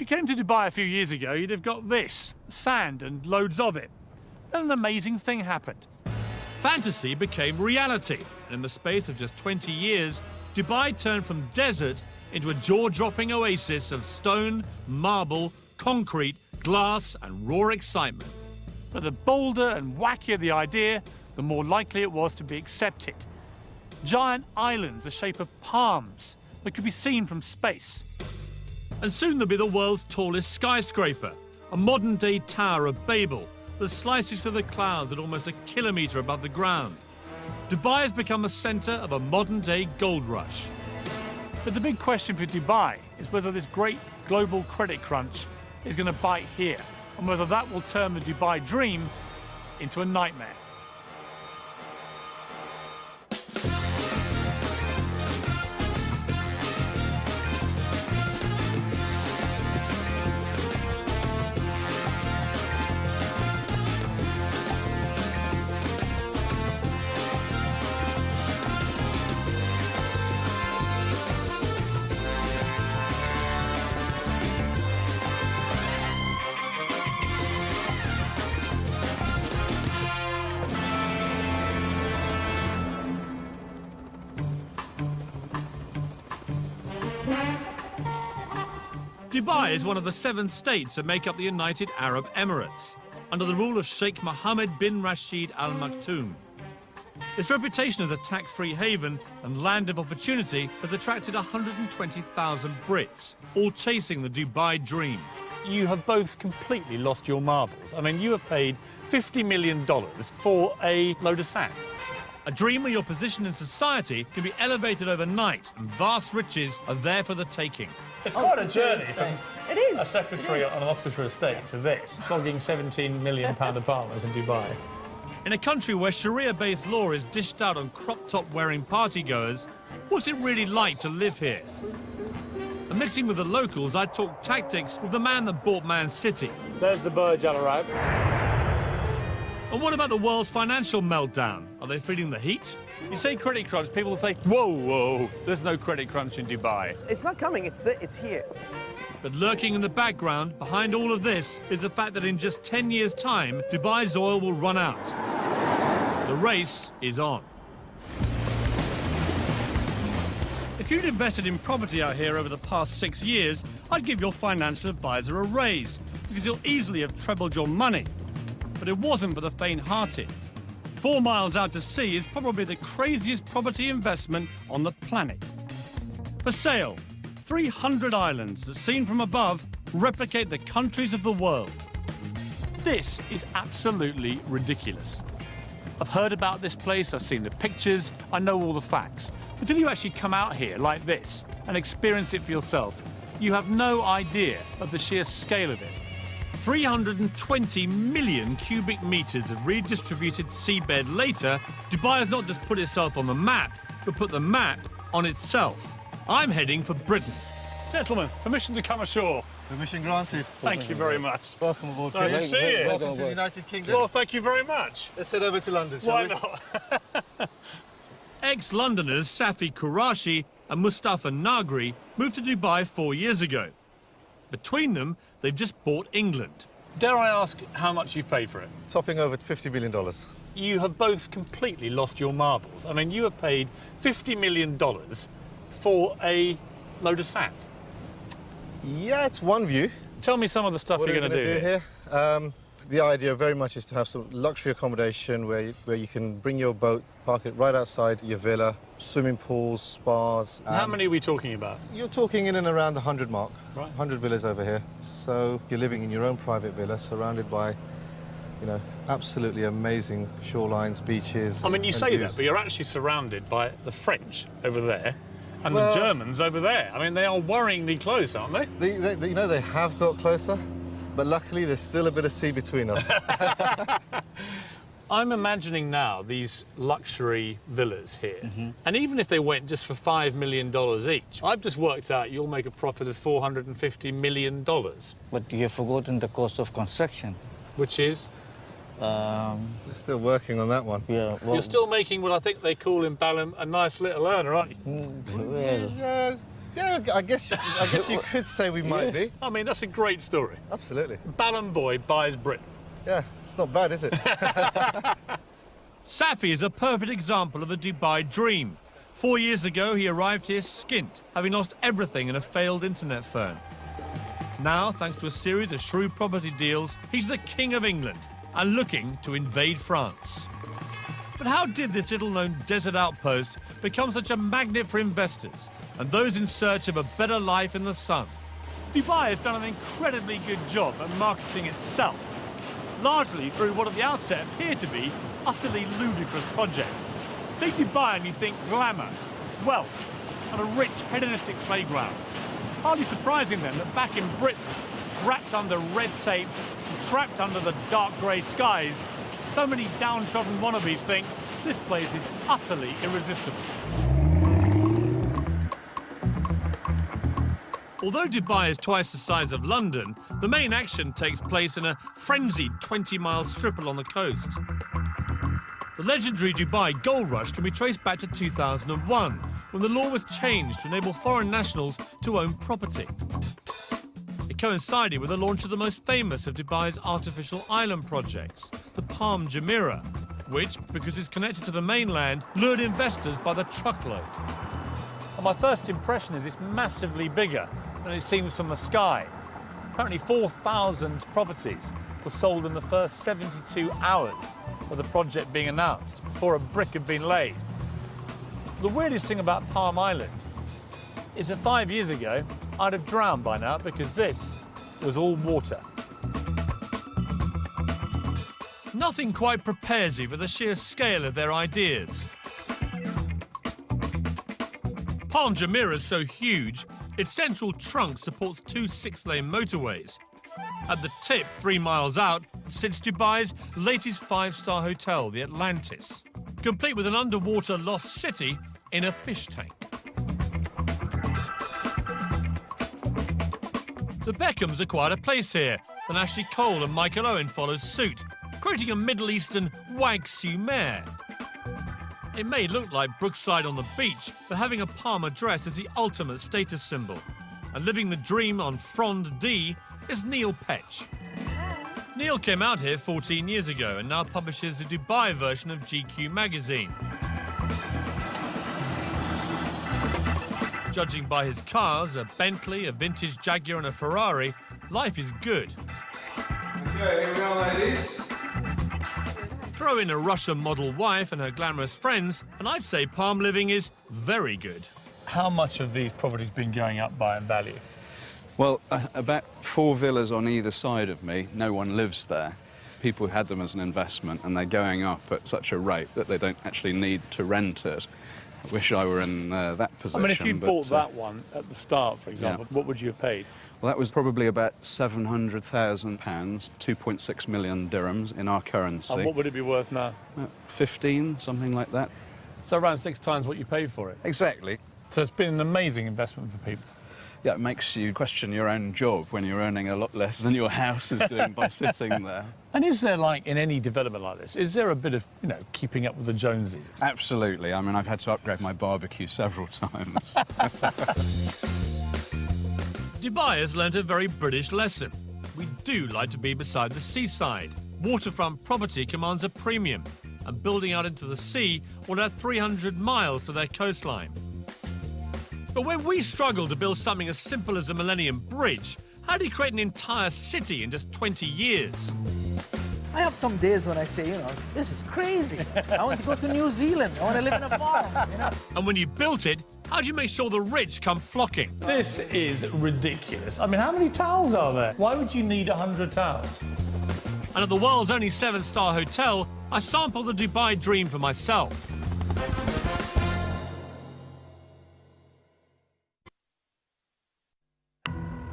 you came to Dubai a few years ago, you'd have got this, sand and loads of it. Then an amazing thing happened. Fantasy became reality, and in the space of just 20 years, Dubai turned from desert into a jaw-dropping oasis of stone, marble, concrete, glass and raw excitement. But the bolder and wackier the idea, the more likely it was to be accepted. Giant islands the shape of palms that could be seen from space. And soon there'll be the world's tallest skyscraper, a modern-day Tower of Babel that slices through the clouds at almost a kilometre above the ground. Dubai has become a centre of a modern-day gold rush. But the big question for Dubai is whether this great global credit crunch is going to bite here, and whether that will turn the Dubai dream into a nightmare. Dubai is one of the 7 states that make up the United Arab Emirates, under the rule of Sheikh Mohammed bin Rashid Al Maktoum. Its reputation as a tax-free haven and land of opportunity has attracted 120,000 Brits, all chasing the Dubai dream. You have both completely lost your marbles. I mean, you have paid $50 million for a load of sand. A dream where your position in society can be elevated overnight and vast riches are there for the taking. It's quite a journey from a secretary on an Oxfordshire estate to this, flogging £17 million apartments in Dubai. In a country where Sharia-based law is dished out on crop-top wearing partygoers, what's it really like to live here? And mixing with the locals, I talk tactics with the man that bought Man City. There's the Burj Al Arab. And what about the world's financial meltdown? Are they feeling the heat? You say credit crunch, people say, whoa, whoa, there's no credit crunch in Dubai. It's not coming, it's here. But lurking in the background, behind all of this, is the fact that in just 10 years' time, Dubai's oil will run out. The race is on. If you'd invested in property out here over the past 6 years, I'd give your financial advisor a raise, because you'll easily have trebled your money. But it wasn't for the faint-hearted. 4 miles out to sea is probably the craziest property investment on the planet. For sale, 300 islands that, seen from above, replicate the countries of the world. This is absolutely ridiculous. I've heard about this place, I've seen the pictures, I know all the facts. Until you actually come out here like this and experience it for yourself, you have no idea of the sheer scale of it. 320 million cubic metres of redistributed seabed later, Dubai has not just put itself on the map, but put the map on itself. I'm heading for Britain. Gentlemen, permission to come ashore. Permission granted. Thank you very much. Welcome aboard. Nice to see you. Welcome to the United Kingdom. Well, thank you very much. Let's head over to London, shall Why we? not? Ex-Londoners Safi Qurashi and Mustafa Nagri moved to Dubai 4 years ago. Between them, they've just bought England. Dare I ask how much you've paid for it? Topping over $50 million. You have both completely lost your marbles. I mean, you have paid $50 million for a load of sand. Yeah, it's one view. Tell me some of the stuff What you're are we going to do here? The idea very much is to have some luxury accommodation where you can bring your boat, park it right outside your villa, swimming pools, spas. How many are we talking about? You're talking in and around the 100 mark. Right. 100 villas over here. So you're living in your own private villa, surrounded by, you know, absolutely amazing shorelines, beaches. I mean, you and say views. that, but you're actually surrounded by the French over there and Well, the Germans over there. I mean, they are worryingly close, aren't they? You know, they have got closer, but luckily there's still a bit of sea between us. I'm imagining now these luxury villas here, and even if they went just for $5 million each, I've just worked out you'll make a profit of $450 million. But you have forgotten the cost of construction. Which is? We're still working on that one. Yeah, well, You're still making what I think they call in Balham a nice little earner, aren't you? well, Yeah, Yeah, I guess you could say we might be. I mean, that's a great story. Absolutely. Ballon boy buys Britain. Yeah, it's not bad, is it? Safi is a perfect example of the Dubai dream. 4 years ago, he arrived here skint, having lost everything in a failed internet firm. Now, thanks to a series of shrewd property deals, he's the King of England and looking to invade France. But how did this little-known desert outpost become such a magnet for investors and those in search of a better life in the sun? Dubai has done an incredibly good job at marketing itself, largely through what at the outset appear to be utterly ludicrous projects. Think Dubai and you think glamour, wealth, and a rich hedonistic playground. Hardly surprising then that back in Britain, wrapped under red tape and trapped under the dark grey skies, so many downtrodden wannabes think this place is utterly irresistible. Although Dubai is twice the size of London, the main action takes place in a frenzied 20-mile strip along the coast. The legendary Dubai gold rush can be traced back to 2001, when the law was changed to enable foreign nationals to own property. It coincided with the launch of the most famous of Dubai's artificial island projects, the Palm Jumeirah, which, because it's connected to the mainland, lured investors by the truckload. And my first impression is it's massively bigger than it seems from the sky. Apparently 4,000 properties were sold in the first 72 hours of the project being announced, before a brick had been laid. The weirdest thing about Palm Island is that 5 years ago, I'd have drowned by now because this was all water. Nothing quite prepares you for the sheer scale of their ideas. Palm Jumeirah is so huge, its central trunk supports 2 6-lane motorways. At the tip, 3 miles out, sits Dubai's latest 5-star hotel, the Atlantis, complete with an underwater lost city in a fish tank. The Beckhams acquired a place here, and Ashley Cole and Michael Owen followed suit, creating a Middle Eastern Wag mare. It may look like Brookside on the beach, but having a palm address is the ultimate status symbol. And living the dream on Frond D is Neil Petch. Neil came out here 14 years ago and now publishes the Dubai version of GQ magazine. Judging by his cars, a Bentley, a vintage Jaguar and a Ferrari, life is good. Okay, here we are, ladies. Throw in a Russian model wife and her glamorous friends, and I'd say Palm living is very good. How much have these properties been going up by in value? Well, about 4 villas on either side of me. No one lives there. People had them as an investment, and they're going up at such a rate that they don't actually need to rent it. I wish I were in that position. I mean, if you bought that one at the start, for example, what would you have paid? Well, that was probably about £700,000, 2.6 million dirhams in our currency. And what would it be worth now? 15, something like that. So around 6 times what you paid for it? Exactly. So it's been an amazing investment for people. Yeah, it makes you question your own job when you're earning a lot less than your house is doing by sitting there. And is there, like, in any development like this, is there a bit of, you know, keeping up with the Joneses? Absolutely. I mean, I've had to upgrade my barbecue several times. Dubai has learnt a very British lesson. We do like to be beside the seaside. Waterfront property commands a premium, and building out into the sea will add 300 miles to their coastline. But when we struggle to build something as simple as a Millennium Bridge, how do you create an entire city in just 20 years? I have some days when I say, you know, this is crazy. I want to go to New Zealand. I want to live in a farm, you know. And when you built it, how do you make sure the rich come flocking? This is ridiculous. I mean, how many towels are there? Why would you need 100 towels? And at the world's only 7-star hotel, I sampled the Dubai dream for myself.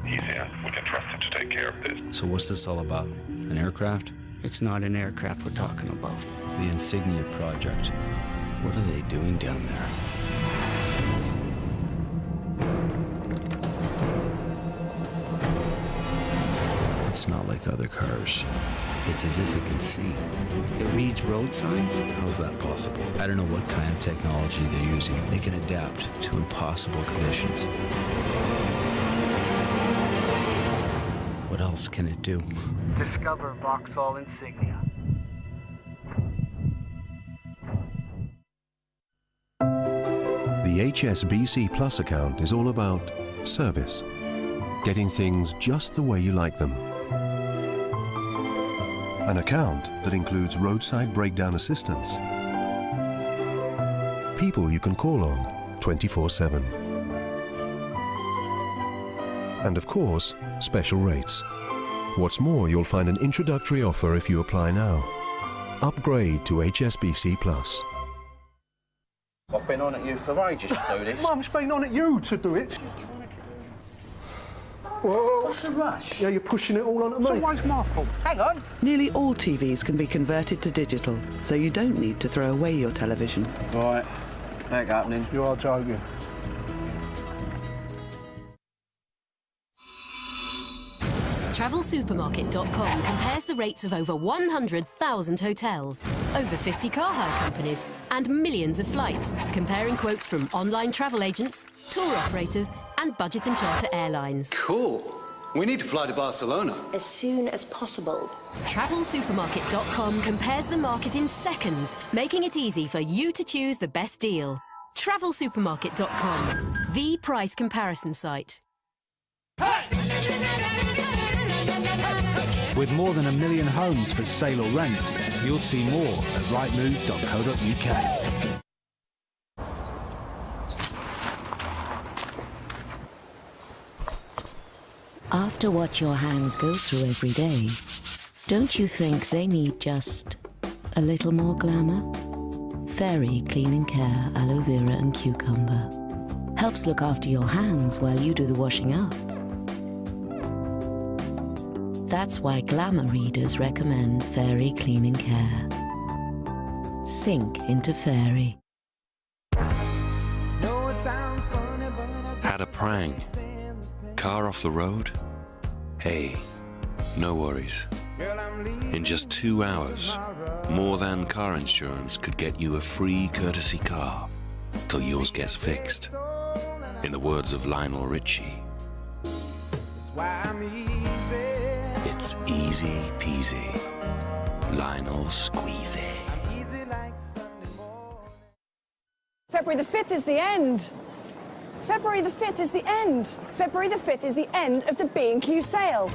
Easier. We can trust him to take care of this. So what's this all about? An aircraft? It's not an aircraft we're talking about. The Insignia project. What are they doing down there? It's not like other cars. It's as if it can see. It reads road signs? How's that possible? I don't know what kind of technology they're using. They can adapt to impossible conditions. What else can it do? Discover Vauxhall insignia. The HSBC Plus account is all about service. Getting things just the way you like them. An account that includes roadside breakdown assistance. People you can call on 24/7. And of course, special rates. What's more, you'll find an introductory offer if you apply now. Upgrade to HSBC Plus. I've been on at you for ages to do this. Mum's been on at you to do it. Whoa. What's the rush? Yeah, you're pushing it all onto me. It's always my fault. Hang on. Nearly all TVs can be converted to digital, so you don't need to throw away your television. Right, back happening. You are joking. TravelSupermarket.com compares the rates of over 100,000 hotels, over 50 car hire companies, and millions of flights, comparing quotes from online travel agents, tour operators, and budget and charter airlines. Cool. We need to fly to Barcelona. As soon as possible. TravelSupermarket.com compares the market in seconds, making it easy for you to choose the best deal. TravelSupermarket.com, the price comparison site. With more than 1 million homes for sale or rent, you'll see more at rightmove.co.uk. After what your hands go through every day, don't you think they need just a little more glamour? Fairy Clean & Care Aloe Vera and Cucumber helps look after your hands while you do the washing up. That's why glamour readers recommend Fairy Clean & Care. Sink into Fairy. Had a prang. Car off the road? Hey, no worries. In just 2 hours, More Than Car Insurance could get you a free courtesy car till yours gets fixed. In the words of Lionel Richie, it's easy peasy, Lionel Squeezy. February the 5th is the end. February the 5th is the end. February the 5th is the end of the B&Q sale.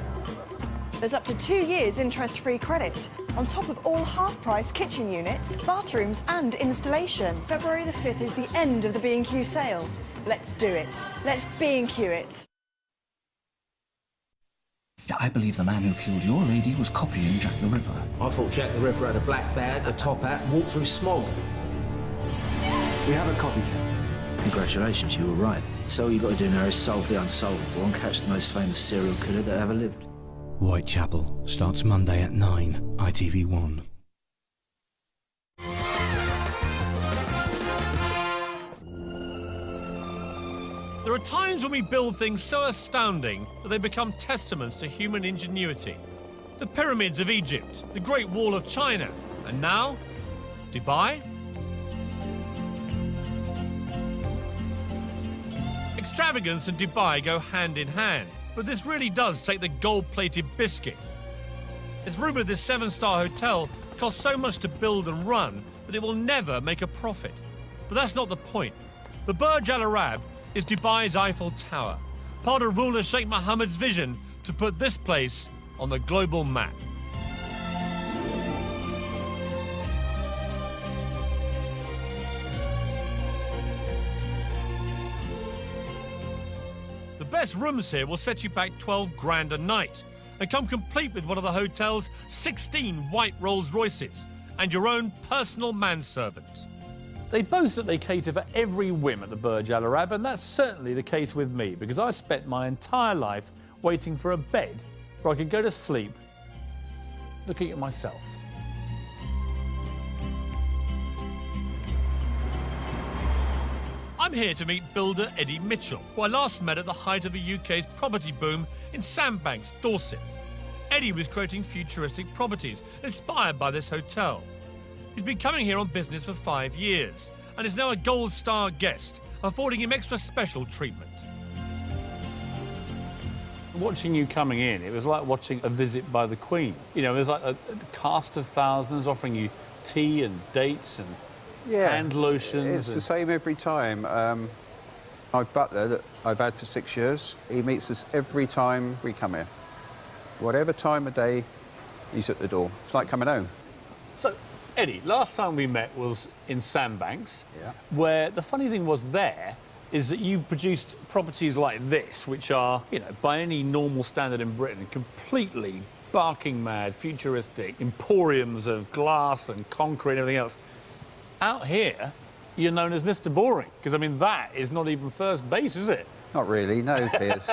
There's up to 2 years interest-free credit, on top of all half-price kitchen units, bathrooms and installation. February the 5th is the end of the B&Q sale. Let's do it. Let's B&Q it. Yeah, I believe the man who killed your lady was copying Jack the Ripper. I thought Jack the Ripper had a black bag, a top hat, and walked through smog. We have a copycat. Congratulations, you were right. So all you got to do now is solve the unsolvable and catch the most famous serial killer that ever lived. Whitechapel starts Monday at 9, ITV1. There are times when we build things so astounding that they become testaments to human ingenuity. The pyramids of Egypt, the Great Wall of China, and now, Dubai? Extravagance and Dubai go hand in hand, but this really does take the gold-plated biscuit. It's rumoured this 7-star hotel costs so much to build and run that it will never make a profit. But that's not the point. The Burj Al Arab is Dubai's Eiffel Tower, part of ruler Sheikh Mohammed's vision to put this place on the global map. The best rooms here will set you back 12 grand a night and come complete with one of the hotel's 16 white Rolls Royces and your own personal manservant. They boast that they cater for every whim at the Burj Al Arab, and that's certainly the case with me, because I spent my entire life waiting for a bed where I could go to sleep looking at myself. I'm here to meet builder Eddie Mitchell, who I last met at the height of the UK's property boom in Sandbanks, Dorset. Eddie was creating futuristic properties inspired by this hotel. He's been coming here on business for 5 years and is now a gold star guest, affording him extra special treatment. Watching you coming in, it was like watching a visit by the Queen. You know, there's like a cast of thousands offering you tea and dates and hand lotions. It's the same every time. My butler that I've had for 6 years, he meets us every time we come here. Whatever time of day, he's at the door. It's like coming home. So, Eddie, last time we met was in Sandbanks, where the funny thing was there is that you produced properties like this, which are, you know, by any normal standard in Britain, completely barking mad, futuristic, emporiums of glass and concrete and everything else. Out here, you're known as Mr. Boring, because, I mean, that is not even first base, is it? Not really, no, Piers.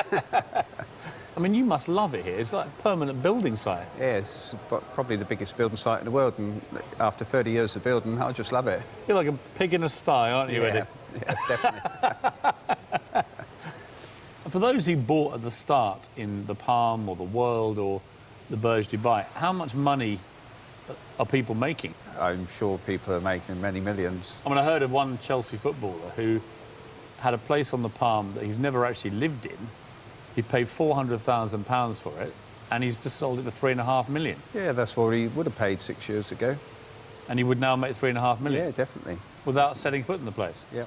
I mean, you must love it here. It's like a permanent building site. Yes, but probably the biggest building site in the world, and after 30 years of building, I just love it. You're like a pig in a sty, aren't you, Eddie? Yeah, definitely. For those who bought at the start in the Palm or the World or the Burj Dubai, how much money are people making? I'm sure people are making many millions. I mean, I heard of one Chelsea footballer who had a place on the Palm that he's never actually lived in. He paid £400,000 for it, and he's just sold it for £3.5 million. Yeah, that's what he would have paid 6 years ago. And he would now make £3.5 million? Yeah, definitely. Without setting foot in the place? Yeah.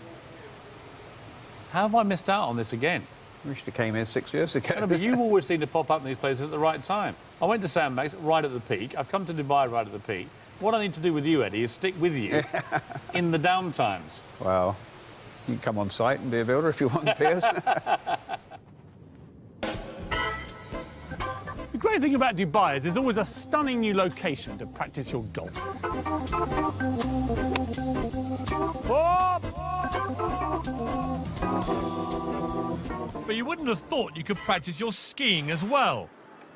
How have I missed out on this again? We should have came here 6 years ago. No, but you always seem to pop up in these places at the right time. I went to Sandbanks right at the peak. I've come to Dubai right at the peak. What I need to do with you, Eddie, is stick with you in the down times. Well, you can come on site and be a builder if you want, Piers. The great thing about Dubai is there's always a stunning new location to practice your golf. But you wouldn't have thought you could practice your skiing as well.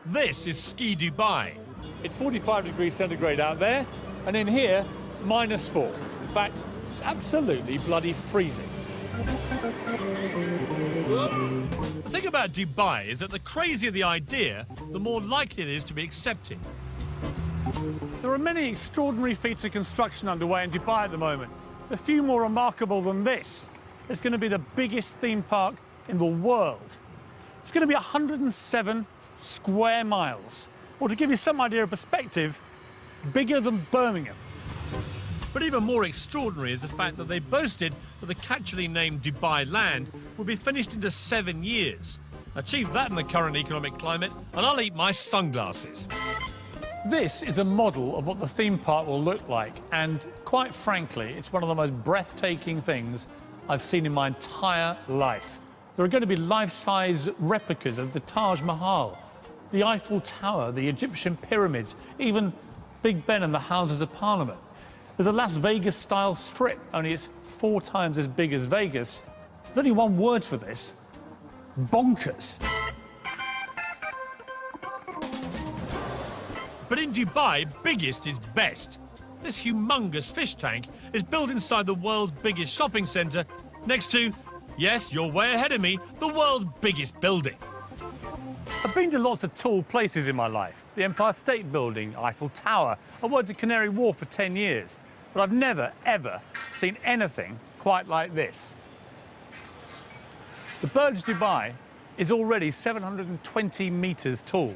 This is Ski Dubai. It's 45 degrees centigrade out there, and in here, -4. In fact, it's absolutely bloody freezing. The thing about Dubai is that the crazier the idea, the more likely it is to be accepted. There are many extraordinary feats of construction underway in Dubai at the moment. A few more remarkable than this. It's going to be the biggest theme park in the world. It's going to be 107 square miles. Or to give you some idea of perspective, bigger than Birmingham. But even more extraordinary is the fact that they boasted that the catchily named Dubai Land would be finished into 7 years. Achieve that in the current economic climate, and I'll eat my sunglasses. This is a model of what the theme park will look like, and quite frankly, it's one of the most breathtaking things I've seen in my entire life. There are going to be life-size replicas of the Taj Mahal, the Eiffel Tower, the Egyptian pyramids, even Big Ben and the Houses of Parliament. There's a Las Vegas-style strip, only it's 4 times as big as Vegas. There's only one word for this: bonkers. But in Dubai, biggest is best. This humongous fish tank is built inside the world's biggest shopping centre, next to, yes, you're way ahead of me, the world's biggest building. I've been to lots of tall places in my life. The Empire State Building, Eiffel Tower. I worked at Canary Wharf for 10 years. But I've never, ever seen anything quite like this. The Burj Dubai is already 720 metres tall,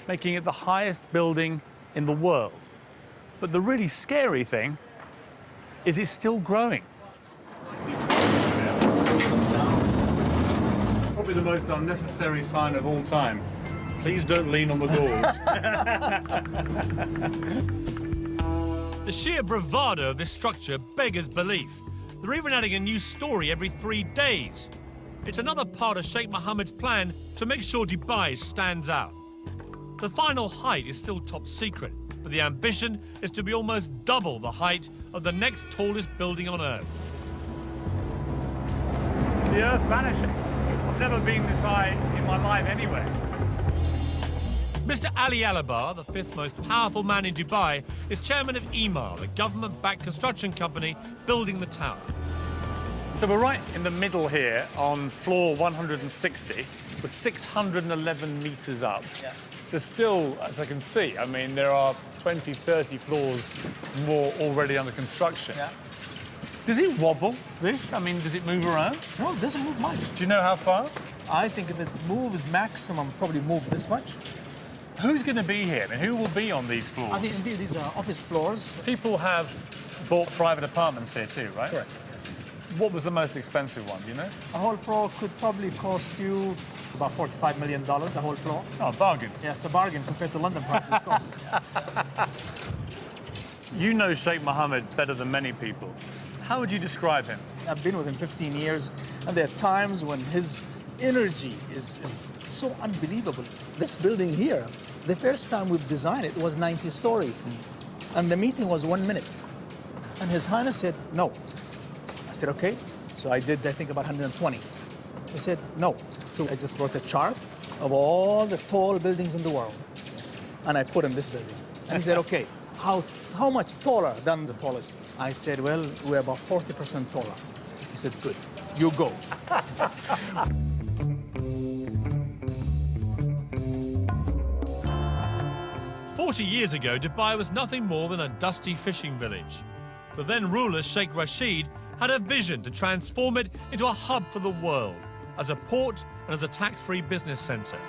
making it the highest building in the world. But the really scary thing is it's still growing. Probably the most unnecessary sign of all time. Please don't lean on the doors. The sheer bravado of this structure beggars belief. They're even adding a new story every 3 days. It's another part of Sheikh Mohammed's plan to make sure Dubai stands out. The final height is still top secret, but the ambition is to be almost double the height of the next tallest building on Earth. The Earth's vanishing. I've never been this high in my life anywhere. Mr. Ali Alabar, the 5th most powerful man in Dubai, is chairman of Emaar, the government-backed construction company building the tower. So we're right in the middle here on floor 160. We're 611 metres up. Yeah. there's still, as I can see, I mean, there are 20, 30 floors more already under construction. Yeah. Does it wobble, this? I mean, does it move around? No, it doesn't move much. Do you know how far? I think if it moves maximum, probably move this much. Who's going to be here? I mean, who will be on these floors? I think indeed these are office floors. People have bought private apartments here too, right? Correct. Yes. What was the most expensive one, do you know? A whole floor could probably cost you about $45 million, a whole floor. Oh, a bargain. Yeah, it's a bargain compared to London prices, of course. You know Sheikh Mohammed better than many people. How would you describe him? I've been with him 15 years, and there are times when his energy is so unbelievable. This building here, the first time we've designed it was 90-story, and the meeting was 1 minute. And His Highness said, no. I said, okay. So I did, I think, about 120. He said, no. So I just brought a chart of all the tall buildings in the world, and I put in this building. And he said, okay, how much taller than the tallest? I said, well, we're about 40% taller. He said, good, you go. 40 years ago, Dubai was nothing more than a dusty fishing village. The then ruler, Sheikh Rashid, had a vision to transform it into a hub for the world, as a port and as a tax-free business centre.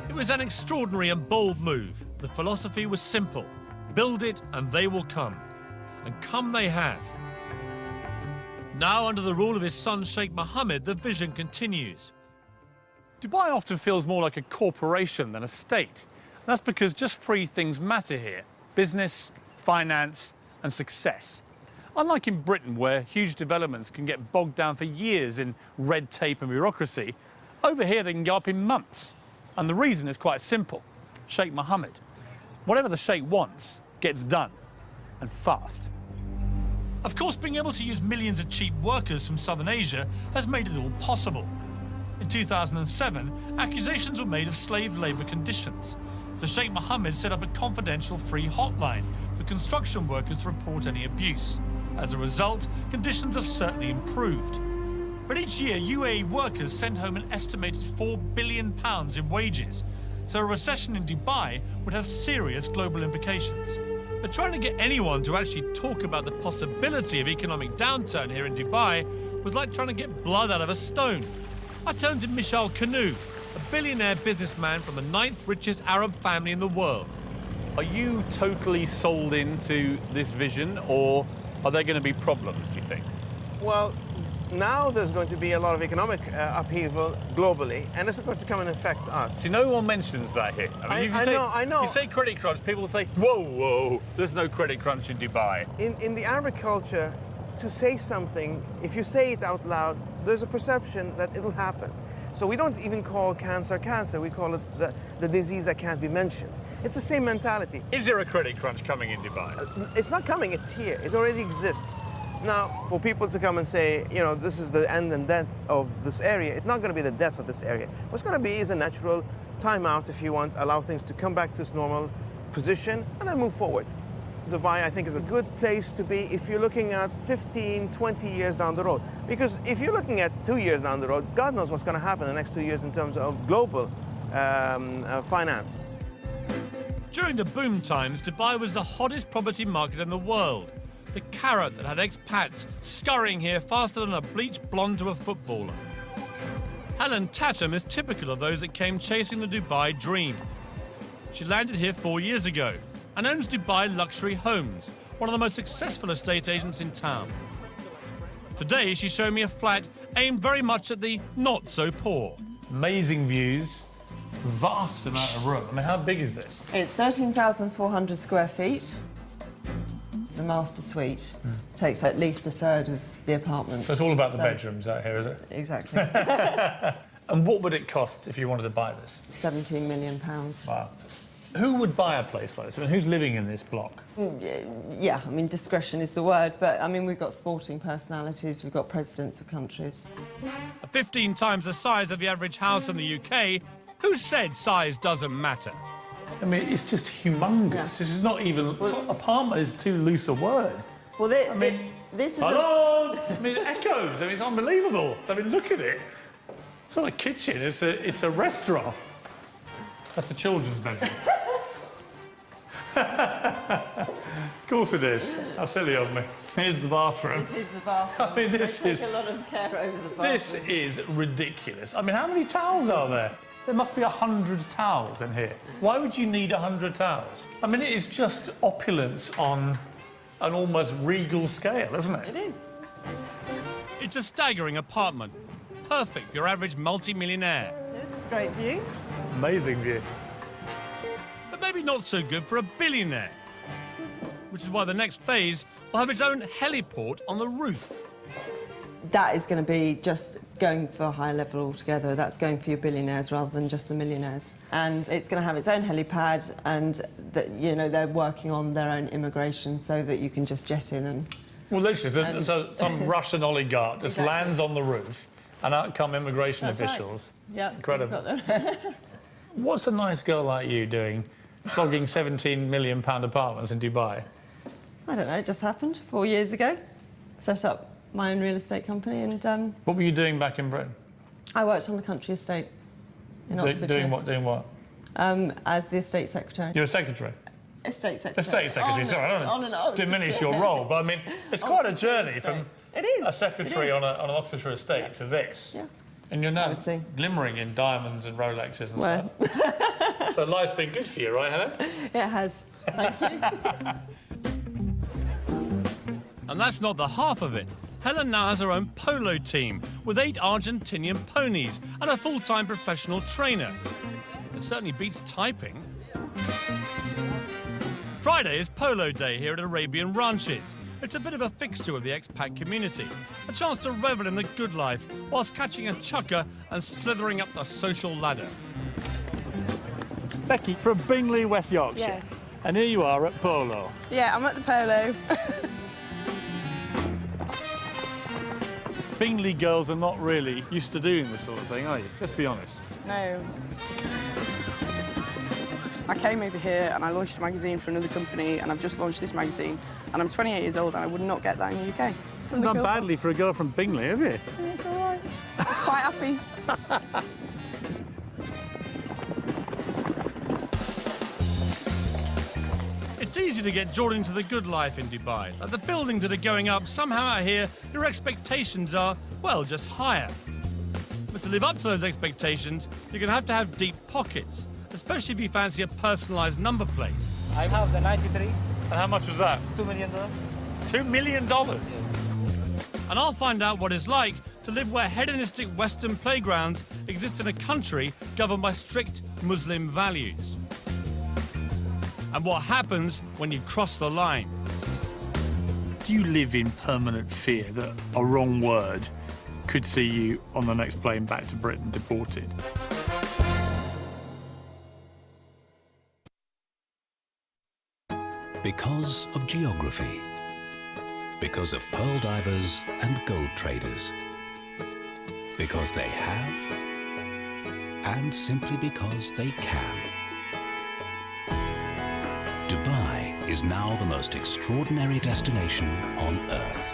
It was an extraordinary and bold move. The philosophy was simple: build it and they will come. And come they have. Now, under the rule of his son Sheikh Mohammed, the vision continues. Dubai often feels more like a corporation than a state. And that's because just three things matter here: business, finance, and success. Unlike in Britain, where huge developments can get bogged down for years in red tape and bureaucracy, over here they can go up in months. And the reason is quite simple: Sheikh Mohammed. Whatever the Sheikh wants gets done, and fast. Of course, being able to use millions of cheap workers from Southern Asia has made it all possible. In 2007, accusations were made of slave labour conditions, so Sheikh Mohammed set up a confidential free hotline for construction workers to report any abuse. As a result, conditions have certainly improved. But each year, UAE workers send home an estimated £4 billion in wages, so a recession in Dubai would have serious global implications. But trying to get anyone to actually talk about the possibility of economic downturn here in Dubai was like trying to get blood out of a stone. I turned to Michel Canu, a billionaire businessman from the 9th richest Arab family in the world. Are you totally sold into this vision, or are there going to be problems, do you think? Well, now there's going to be a lot of economic upheaval globally, and it's going to come and affect us. See, no one mentions that here. I know. You say credit crunch, people will say, whoa, whoa, there's no credit crunch in Dubai. In the Arabic culture, to say something, if you say it out loud, there's a perception that it'll happen. So we don't even call cancer cancer, we call it the disease that can't be mentioned. It's the same mentality. Is there a credit crunch coming in Dubai? It's not coming, it's here. It already exists. Now, for people to come and say, you know, this is the end and death of this area, it's not going to be the death of this area. What's going to be is a natural timeout, if you want, allow things to come back to its normal position and then move forward. Dubai, I think, is a good place to be if you're looking at 15, 20 years down the road. Because if you're looking at 2 years down the road, God knows what's going to happen in the next 2 years in terms of global finance. During the boom times, Dubai was the hottest property market in the world. The carrot that had expats scurrying here faster than a bleached blonde to a footballer. Helen Tatum is typical of those that came chasing the Dubai dream. She landed here 4 years ago and owns Dubai Luxury Homes, one of the most successful estate agents in town. Today, she's showing me a flat aimed very much at the not-so-poor. Amazing views, vast amount of room. I mean, how big is this? It's 13,400 square feet. The master suite takes at least a third of the apartment. So it's all about the bedrooms out here, is it? Exactly. And what would it cost if you wanted to buy this? £17 million. Wow. Who would buy a place like this? I mean, who's living in this block? Yeah, I mean, discretion is the word, but, I mean, we've got sporting personalities, we've got presidents of countries. At 15 times the size of the average house in the UK, who said size doesn't matter? I mean, it's just humongous. Yeah. This is not even... Well, apartment is too loose a word. Well, this is... Hello! I mean, it echoes. I mean, it's unbelievable. I mean, look at it. It's not a kitchen, it's a restaurant. That's the children's bedroom. Of course it is. How silly of me. Here's the bathroom. This is the bathroom. I mean, this They is... take a lot of care over the bathroom. This is ridiculous. I mean, how many towels are there? There must be 100 towels in here. Why would you need 100 towels? I mean, it is just opulence on an almost regal scale, isn't it? It is. It's a staggering apartment. Perfect for your average multi-millionaire. It's a great view. Amazing view. But maybe not so good for a billionaire. Which is why the next phase will have its own heliport on the roof. That is going to be just going for a higher level altogether. That's going for your billionaires rather than just the millionaires. And it's going to have its own helipad, and you know, they're working on their own immigration so that you can just jet in and... Well, literally, so some Russian oligarch just lands on the roof, and out come immigration officials. Right. Yeah, incredible. What's a nice girl like you doing, flogging £17 million apartments in Dubai? I don't know, it just happened 4 years ago. Set up my own real estate company, and... What were you doing back in Britain? I worked on the country estate in Oxfordshire. Doing what? As the estate secretary. You're a secretary? Estate secretary. Estate secretary, sorry, I don't want to diminish your role, but I mean, it's quite a journey from a secretary on an Oxfordshire estate to this. Yeah. And you're now glimmering in diamonds and Rolexes and stuff. So life's been good for you, right, Helen? It has. Thank you. And that's not the half of it. Helen now has her own polo team with 8 Argentinian ponies and a full-time professional trainer. It certainly beats typing. Friday is polo day here at Arabian Ranches. It's a bit of a fixture of the expat community. A chance to revel in the good life whilst catching a chukker and slithering up the social ladder. Becky from Bingley, West Yorkshire. Yeah. And here you are at polo. Yeah, I'm at the polo. Bingley girls are not really used to doing this sort of thing, are you? Let's be honest. No. I came over here and I launched a magazine for another company, and I've just launched this magazine, and I'm 28 years old and I would not get that in the UK. You've done badly for a girl from Bingley, have you? Yeah, it's all right. Quite happy. It's easy to get drawn into the good life in Dubai. Like the buildings that are going up, somehow out here, your expectations are, well, just higher. But to live up to those expectations, you're going to have deep pockets, especially if you fancy a personalised number plate. I have the 93. And how much was that? $2 million. $2 million? Yes. And I'll find out what it's like to live where hedonistic Western playgrounds exist in a country governed by strict Muslim values. And what happens when you cross the line. Do you live in permanent fear that a wrong word could see you on the next plane back to Britain deported? Because of geography. Because of pearl divers and gold traders. Because they have, and simply because they can. Dubai is now the most extraordinary destination on Earth.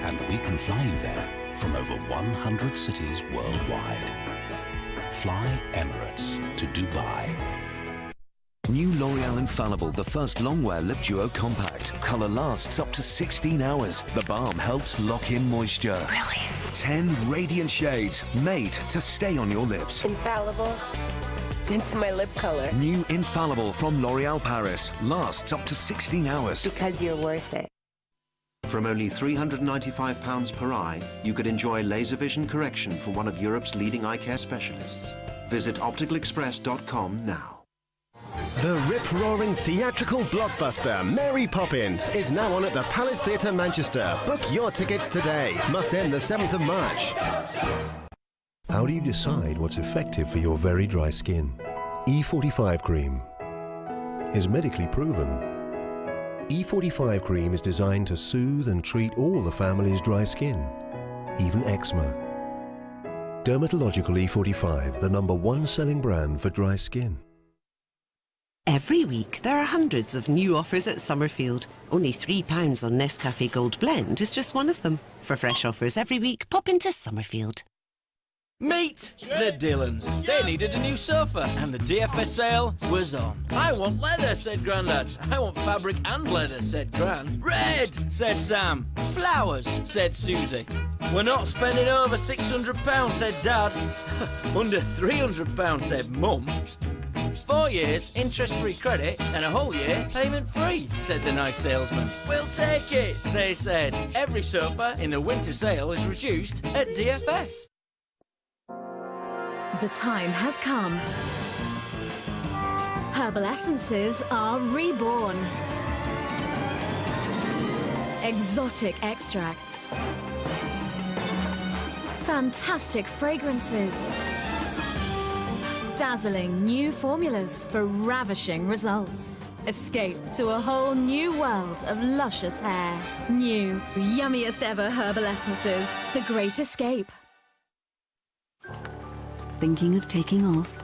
And we can fly you there from over 100 cities worldwide. Fly Emirates to Dubai. New L'Oreal Infallible, the first long-wear lip duo compact. Colour lasts up to 16 hours. The balm helps lock in moisture. Brilliant. 10 radiant shades made to stay on your lips. Infallible. It's my lip color. New Infallible from L'Oreal Paris. Lasts up to 16 hours. Because you're worth it. From only £395 per eye, you could enjoy laser vision correction from one of Europe's leading eye care specialists. Visit opticalexpress.com now. The rip-roaring theatrical blockbuster Mary Poppins is now on at the Palace Theatre Manchester. Book your tickets today. Must end the 7th of March. How do you decide what's effective for your very dry skin? E45 cream is medically proven. E45 cream is designed to soothe and treat all the family's dry skin, even eczema. Dermatological E45, the #1 selling brand for dry skin. Every week, there are hundreds of new offers at Summerfield. Only £3 on Nescafe Gold Blend is just one of them. For fresh offers every week, pop into Summerfield. Meet the Dylans. They needed a new sofa and the DFS sale was on. I want leather, said Grandad. I want fabric and leather, said Gran. Red, said Sam. Flowers, said Susie. We're not spending over £600, said Dad. Under £300, said Mum. 4 years, interest-free credit, and a whole year payment-free, said the nice salesman. We'll take it, they said. Every sofa in the winter sale is reduced at DFS. The time has come. Herbal essences are reborn. Exotic extracts. Fantastic fragrances. Dazzling new formulas for ravishing results. Escape to a whole new world of luscious hair. New, yummiest ever herbal essences. The Great Escape. Thinking of taking off?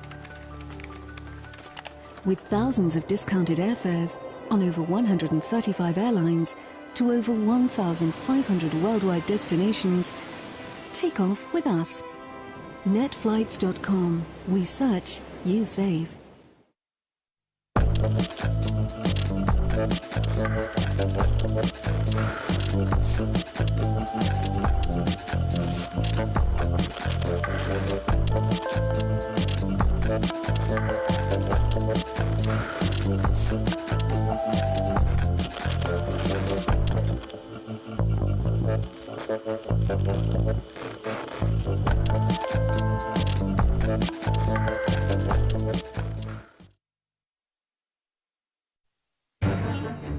With thousands of discounted airfares on over 135 airlines to over 1,500 worldwide destinations, take off with us. Netflights.com. We search, you save.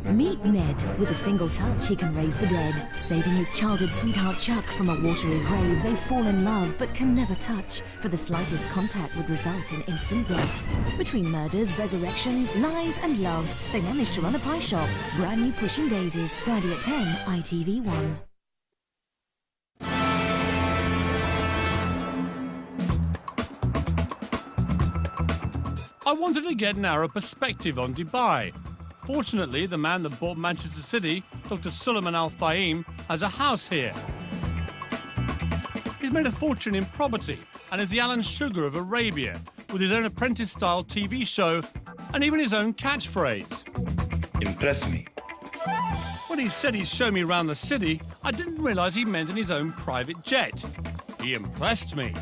Meet Ned. With a single touch, he can raise the dead. Saving his childhood sweetheart Chuck from a watery grave, they fall in love but can never touch, for the slightest contact would result in instant death. Between murders, resurrections, lies and love, they manage to run a pie shop. Brand new Pushing Daisies, Friday at 10, ITV1. I wanted to get an Arab perspective on Dubai. Fortunately, the man that bought Manchester City, Dr. Sulaiman Al Fahim, has a house here. He's made a fortune in property and is the Alan Sugar of Arabia, with his own apprentice-style TV show and even his own catchphrase. Impress me. When he said he'd show me around the city, I didn't realise he meant in his own private jet. He impressed me.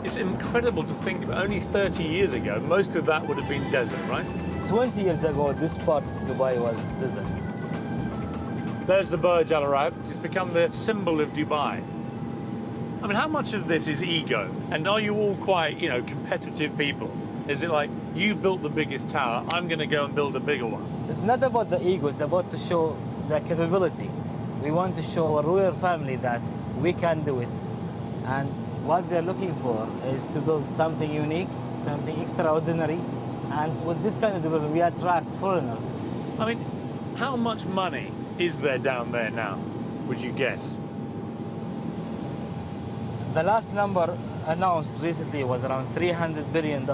It's incredible to think about only 30 years ago, most of that would have been desert, right? 20 years ago, this part of Dubai was desert. There's the Burj Al Arab. It's become the symbol of Dubai. I mean, how much of this is ego? And are you all quite, competitive people? Is it like, you've built the biggest tower, I'm going to go and build a bigger one? It's not about the ego, it's about to show the capability. We want to show our royal family that we can do it. And what they're looking for is to build something unique, something extraordinary. And with this kind of development, we attract foreigners. I mean, how much money is there down there now, would you guess? The last number announced recently was around $300 billion.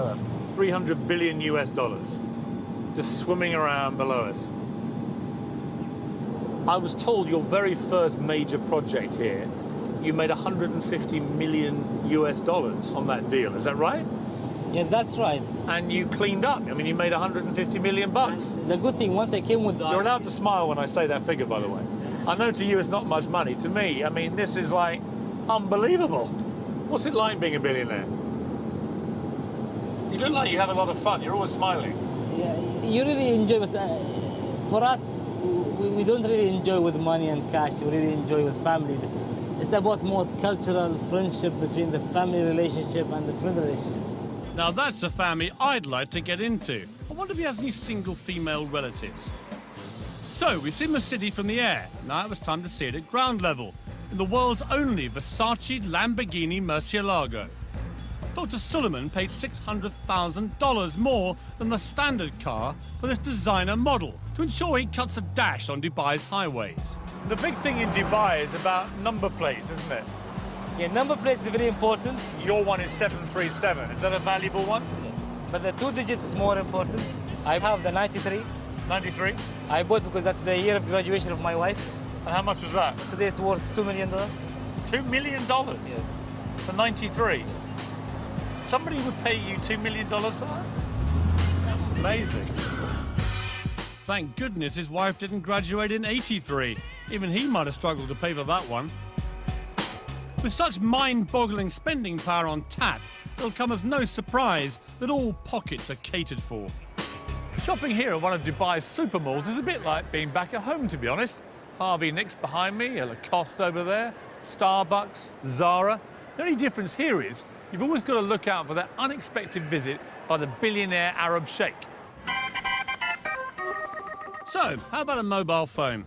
300 billion US dollars, just swimming around below us. I was told your very first major project here, you made 150 million US dollars on that deal, is that right? Yeah, that's right. And you cleaned up. I mean, you made 150 million bucks. The good thing, once I came with... You're allowed to smile when I say that figure, by the way. I know to you it's not much money. To me, I mean, this is like unbelievable. What's it like being a billionaire? You look like you have a lot of fun. You're always smiling. Yeah, you really enjoy it. For us, we don't really enjoy with money and cash. We really enjoy with family. It's about more cultural friendship between the family relationship and the friend relationship. Now that's a family I'd like to get into. I wonder if he has any single female relatives. So we've seen the city from the air. Now it was time to see it at ground level, in the world's only Versace Lamborghini Murcielago. Dr. Sulaiman paid $600,000 more than the standard car for this designer model to ensure he cuts a dash on Dubai's highways. The big thing in Dubai is about number plates, isn't it? Yeah, number plates is very important. Your one is 737. Is that a valuable one? Yes. But the 2 digits is more important. I have the 93. 93? I bought because that's the year of graduation of my wife. And how much was that? Today it's worth $2 million. $2 million? Yes. For 93? Somebody would pay you $2 million for that? Amazing. Thank goodness his wife didn't graduate in 83. Even he might have struggled to pay for that one. With such mind-boggling spending power on tap, it'll come as no surprise that all pockets are catered for. Shopping here at one of Dubai's super malls is a bit like being back at home, to be honest. Harvey Nicks behind me, a Lacoste over there, Starbucks, Zara. The only difference here is you've always got to look out for that unexpected visit by the billionaire Arab sheikh. So, how about a mobile phone?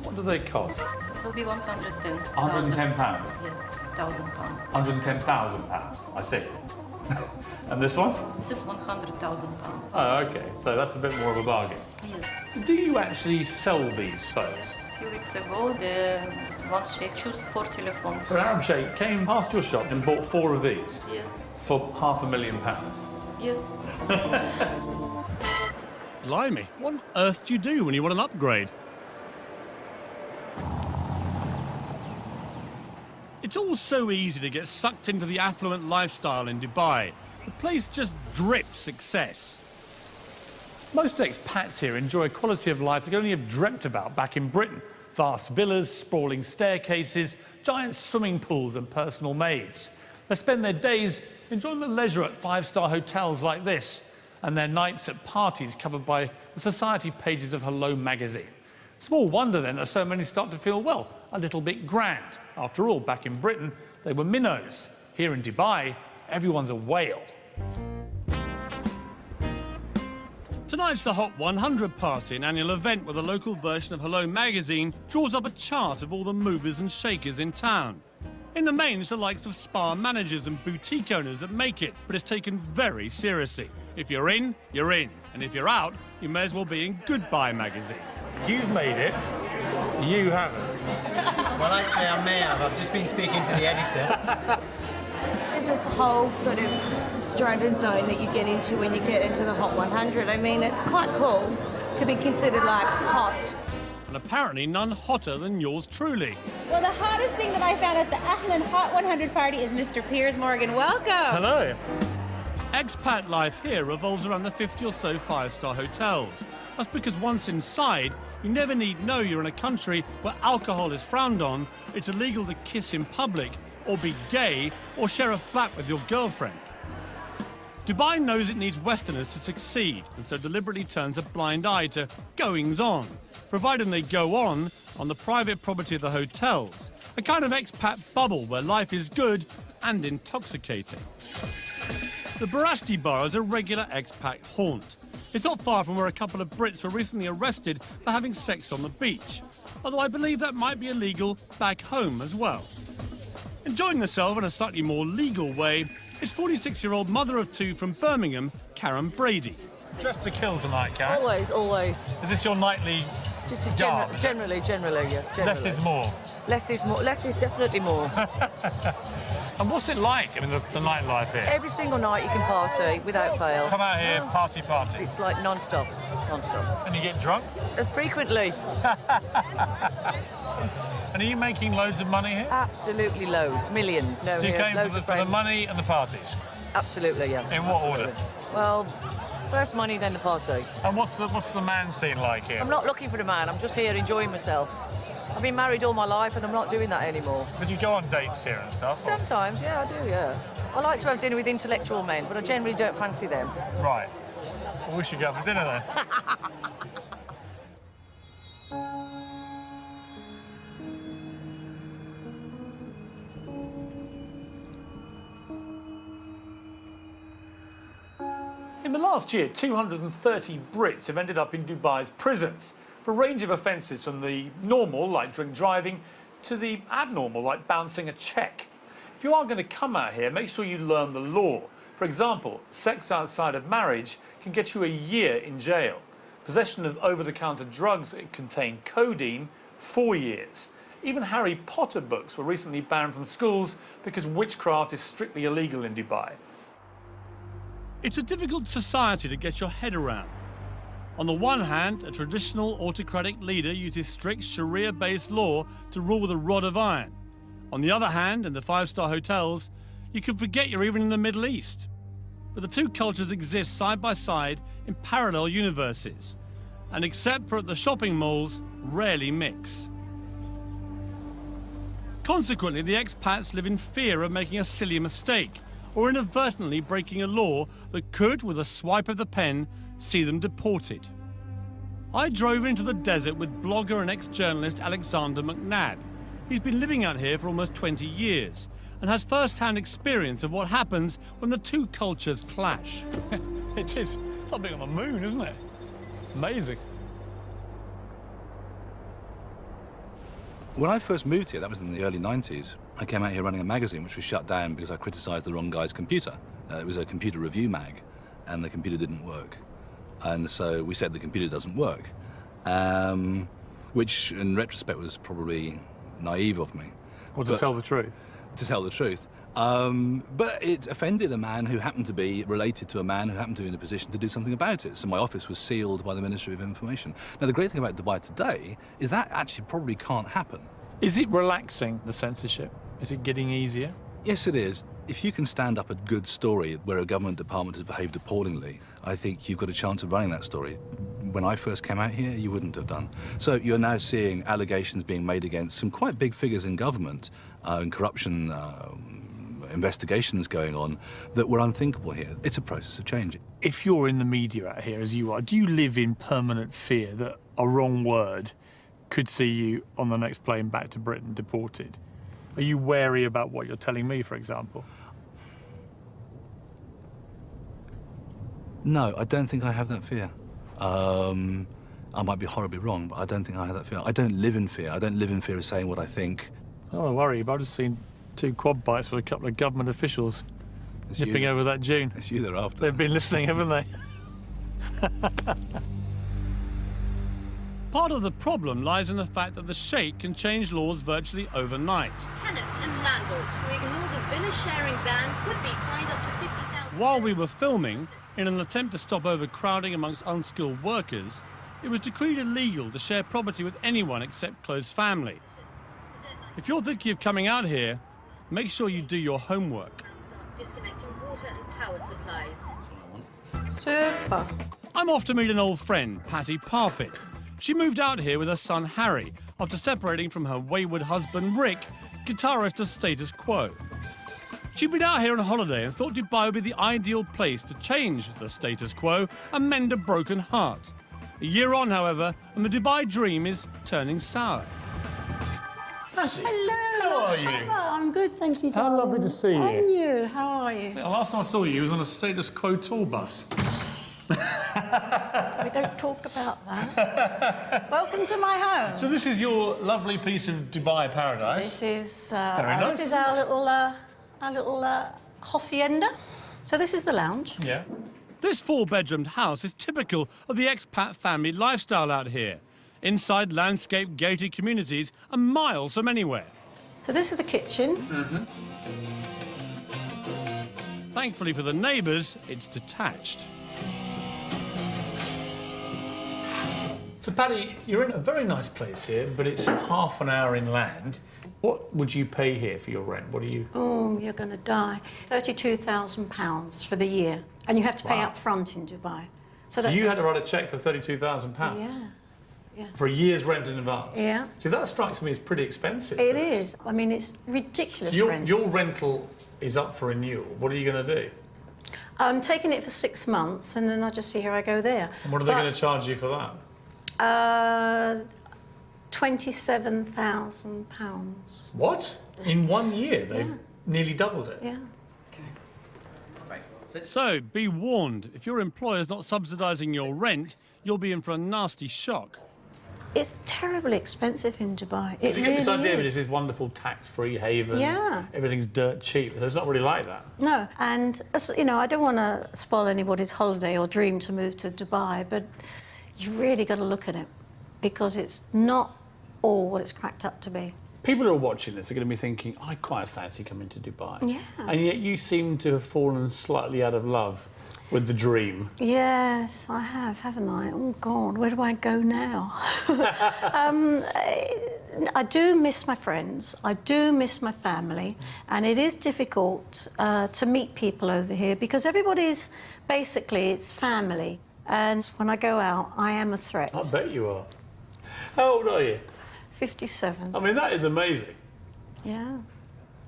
What do they cost? It will be 110. £110? Yes, £1,000. £110,000, I see. And this one? This is £100,000. Oh, OK, so that's a bit more of a bargain. Yes. So do you actually sell these phones? A few weeks ago, the one sheikh chose 4 telephones. So an Arab sheikh came past your shop and bought 4 of these? Yes. For £500,000? Yes. Blimey, what on earth do you do when you want an upgrade? It's all so easy to get sucked into the affluent lifestyle in Dubai. The place just drips success. Most expats here enjoy a quality of life they could only have dreamt about back in Britain. Vast villas, sprawling staircases, giant swimming pools and personal maids. They spend their days enjoying the leisure at 5-star hotels like this, and their nights at parties covered by the society pages of Hello magazine. Small wonder then that so many start to feel, well, a little bit grand. After all, back in Britain, they were minnows. Here in Dubai, everyone's a whale. Tonight's the Hot 100 party, an annual event where the local version of Hello magazine draws up a chart of all the movers and shakers in town. In the main, it's the likes of spa managers and boutique owners that make it, but it's taken very seriously. If you're in, you're in. And if you're out, you may as well be in Goodbye magazine. You've made it. You haven't. Well, actually, I may have. I've just been speaking to the editor. There's this whole sort of strata zone that you get into when you get into the Hot 100. I mean, it's quite cool to be considered, like, hot. And apparently none hotter than yours truly. Well, the hottest thing that I found at the Ahlan Hot 100 party is Mr. Piers Morgan. Welcome. Hello. Expat life here revolves around the 50 or so 5-star hotels. That's because once inside, you never need know you're in a country where alcohol is frowned on, it's illegal to kiss in public, or be gay, or share a flat with your girlfriend. Dubai knows it needs Westerners to succeed, and so deliberately turns a blind eye to goings-on, providing they go on the private property of the hotels, a kind of expat bubble where life is good and intoxicating. The Barasti Bar is a regular expat haunt. It's not far from where a couple of Brits were recently arrested for having sex on the beach, although I believe that might be illegal back home as well. Enjoying herself in a slightly more legal way is 46-year-old mother of 2 from Birmingham, Karen Brady. Dressed to kill tonight, Karen? Always, always. Is this your nightly This is garb? generally, yes, generally. Less is more. Less is more. Less is definitely more. And what's it like, I mean, the nightlife here? Every single night you can party without fail. Come out here, party. It's like non-stop. And you get drunk? Frequently. And are you making loads of money here? Absolutely loads, millions. No, So you here, came loads for of the friends. money and the parties? Absolutely, yeah. In what order? Well, first money, then the party. And what's the man scene like here? I'm not looking for a man. I'm just here enjoying myself. I've been married all my life and I'm not doing that anymore. But you go on dates here and stuff? Sometimes, yeah, I do, yeah. I like to have dinner with intellectual men, but I generally don't fancy them. Right. Well, we should go for dinner then. In the last year, 230 Brits have ended up in Dubai's prisons for a range of offences, from the normal, like drink driving, to the abnormal, like bouncing a cheque. If you are going to come out here, make sure you learn the law. For example, sex outside of marriage can get you a year in jail. Possession of over-the-counter drugs that contain codeine, 4 years. Even Harry Potter books were recently banned from schools because witchcraft is strictly illegal in Dubai. It's a difficult society to get your head around. On the one hand, a traditional autocratic leader uses strict Sharia-based law to rule with a rod of iron. On the other hand, in the five-star hotels, you can forget you're even in the Middle East. But the two cultures exist side by side in parallel universes, and except for at the shopping malls, rarely mix. Consequently, the expats live in fear of making a silly mistake or inadvertently breaking a law that could, with a swipe of the pen, see them deported. I drove into the desert with blogger and ex-journalist Alexander McNabb. He's been living out here for almost 20 years and has first-hand experience of what happens when the two cultures clash. It is. It's like being on the moon, isn't it? Amazing. When I first moved here, that was in the early 90s, I came out here running a magazine which was shut down because I criticised the wrong guy's computer. It was a computer review mag, and the computer didn't work. And so we said the computer doesn't work, which in retrospect was probably naive of me. Or to tell the truth. To tell the truth. But it offended a man who happened to be related to a man who happened to be in a position to do something about it. So my office was sealed by the Ministry of Information. Now, the great thing about Dubai today is that actually probably can't happen. Is it relaxing, the censorship? Is it getting easier? Yes, it is. If you can stand up a good story where a government department has behaved appallingly, I think you've got a chance of running that story. When I first came out here, you wouldn't have done. So you're now seeing allegations being made against some quite big figures in government and corruption investigations going on that were unthinkable here. It's a process of change. If you're in the media out here, as you are, do you live in permanent fear that a wrong word could see you on the next plane back to Britain deported? Are you wary about what you're telling me, for example? No, I don't think I have that fear. I might be horribly wrong, but I don't think I have that fear. I don't live in fear. I don't live in fear of saying what I think. Oh, don't worry, but I've just seen 2 quad bikes with a couple of government officials nipping over that dune. It's you they're after. They've been listening, haven't they? Part of the problem lies in the fact that the Sheikh can change laws virtually overnight. Tenants and landlords who ignore the villa sharing ban could be fined up to 50,000. While we were filming, in an attempt to stop overcrowding amongst unskilled workers, it was decreed illegal to share property with anyone except close family. If you're thinking of coming out here, make sure you do your homework. Disconnecting water and power supplies. Super. I'm off to meet an old friend, Patty Parfit. She moved out here with her son Harry after separating from her wayward husband Rick, guitarist of Status Quo. She'd been out here on holiday and thought Dubai would be the ideal place to change the status quo and mend a broken heart. A year on, however, and the Dubai dream is turning sour. Patty, Hello. how are you? Hello, I'm good, thank you, How darling. lovely to see you. And you, how are you? The last time I saw you was on a Status Quo tour bus. We don't talk about that. Welcome to my home. So this is your lovely piece of Dubai paradise. This is Very nice. this is our little hacienda. So this is the lounge. Yeah. This 4-bedroomed house is typical of the expat family lifestyle out here. Inside landscape gated communities are miles from anywhere. So this is the kitchen. Mm-hmm. Thankfully for the neighbours, it's detached. So, Paddy, you're in a very nice place here, but it's half an hour inland. What would you pay here for your rent? What do you... Oh, you're going to die. £32,000 for the year. And you have to pay Wow. up front in Dubai. So that's you had to write a cheque for £32,000? Yeah. For a year's rent in advance? Yeah. See, that strikes me as pretty expensive. It is. I mean, it's ridiculous So rent. your rental is up for renewal. What are you going to do? I'm taking it for 6 months, and then I just see how I go there. And what are they going to charge you for that? £27,000. What? In 1 year, they've nearly doubled it? Yeah. So, be warned, if your employer's not subsidising your rent, you'll be in for a nasty shock. It's terribly expensive in Dubai. It You get this really idea that is. this is wonderful tax-free haven. Yeah. Everything's dirt cheap. So it's not really like that. No, and, you know, I don't want to spoil anybody's holiday or dream to move to Dubai, but you really got to look at it because it's not all what it's cracked up to be. People who are watching this are going to be thinking, I quite fancy coming to Dubai. Yeah. And yet you seem to have fallen slightly out of love With the dream. Yes, I have, haven't I? Oh, God, where do I go now? I do miss my friends. I do miss my family. And it is difficult to meet people over here because everybody's, basically, it's family. And when I go out, I am a threat. I bet you are. How old are you? 57. I mean, that is amazing. Yeah.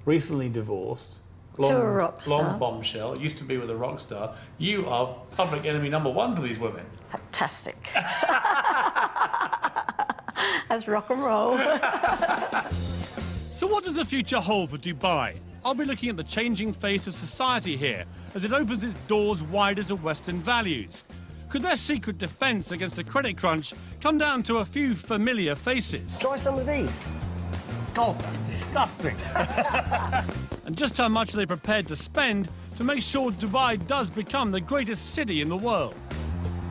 Recently divorced. To a rock star. Blonde bombshell. Used to be with a rock star. You are public enemy #1 to these women. Fantastic. That's rock and roll. So what does the future hold for Dubai? I'll be looking at the changing face of society here as it opens its doors wider to Western values. Could their secret defence against the credit crunch come down to a few familiar faces? Try some of these. God, that's disgusting. And just how much are they prepared to spend to make sure Dubai does become the greatest city in the world?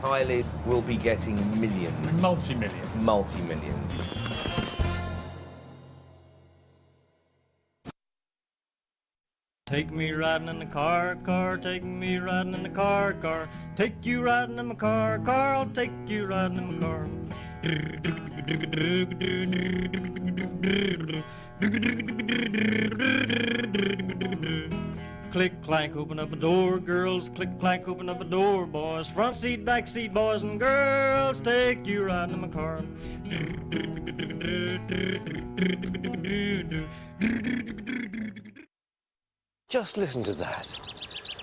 Eyelid will be getting millions. Multi-millions. Multi-millions. Take me riding in the car, take me riding in the car, take you riding in my car, I'll take you riding in my car. Click, clank, open up a door, girls, click, clank, open up a door, boys, front seat, back seat, boys and girls, take you riding in my car. Just listen to that.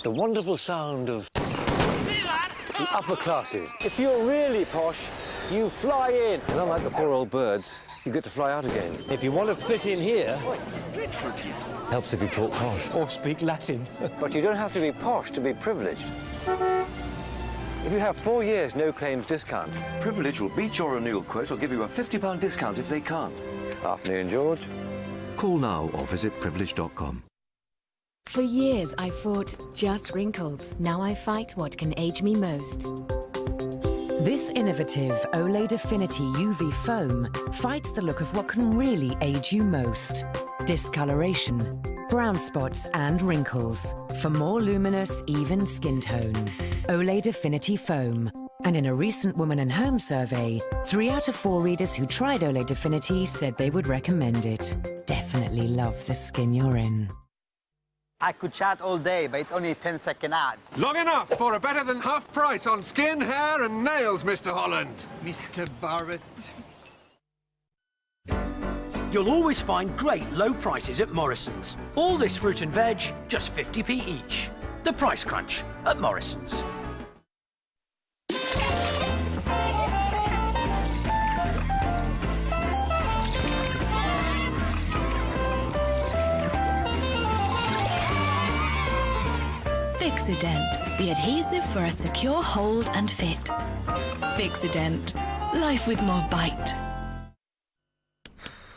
The wonderful sound of the upper classes. If you're really posh, you fly in. And unlike the poor old birds, you get to fly out again. If you want to fit in here, helps if you talk posh or speak Latin. But you don't have to be posh to be privileged. If you have 4 years no claims discount, Privilege will beat your renewal quote or give you a £50 discount if they can't. Afternoon, George. Call now or visit privilege.com. For years, I fought just wrinkles. Now I fight what can age me most. This innovative Olay Affinity UV foam fights the look of what can really age you most. Discoloration, brown spots and wrinkles for more luminous, even skin tone. Olay Affinity foam. And in a recent Woman and Home survey, 3 out of 4 readers who tried Olay Affinity said they would recommend it. Definitely love the skin you're in. I could chat all day, but it's only a 10-second ad. Long enough for a better than half price on skin, hair and nails, Mr. Holland. Mr. Barrett. You'll always find great low prices at Morrison's. All this fruit and veg, just 50p each. The Price Crunch at Morrison's. Fixident, the adhesive for a secure hold and fit. Fixident, life with more bite.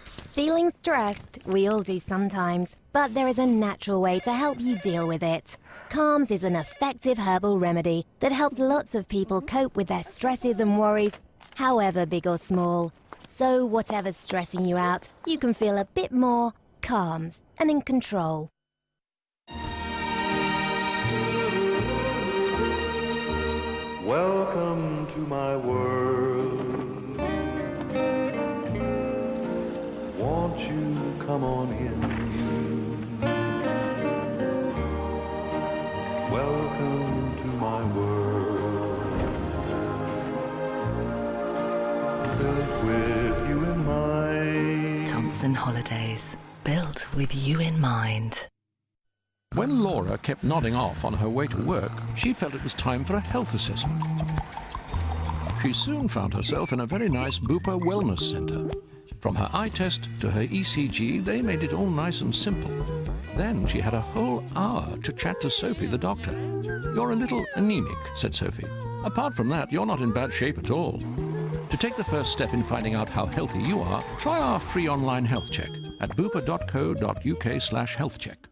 Feeling stressed? We all do sometimes, but there is a natural way to help you deal with it. Calms is an effective herbal remedy that helps lots of people cope with their stresses and worries, however big or small. So whatever's stressing you out, you can feel a bit more calms and in control. Welcome to my world. Won't you come on in? Welcome to my world. Built with you in mind. Thompson Holidays, built with you in mind. When Laura kept nodding off on her way to work, she felt it was time for a health assessment. She soon found herself in a very nice Bupa Wellness Centre. From her eye test to her ECG, they made it all nice and simple. Then she had a whole hour to chat to Sophie, the doctor. "You're a little anemic," said Sophie. "Apart from that, you're not in bad shape at all." To take the first step in finding out how healthy you are, try our free online health check at bupa.co.uk/healthcheck.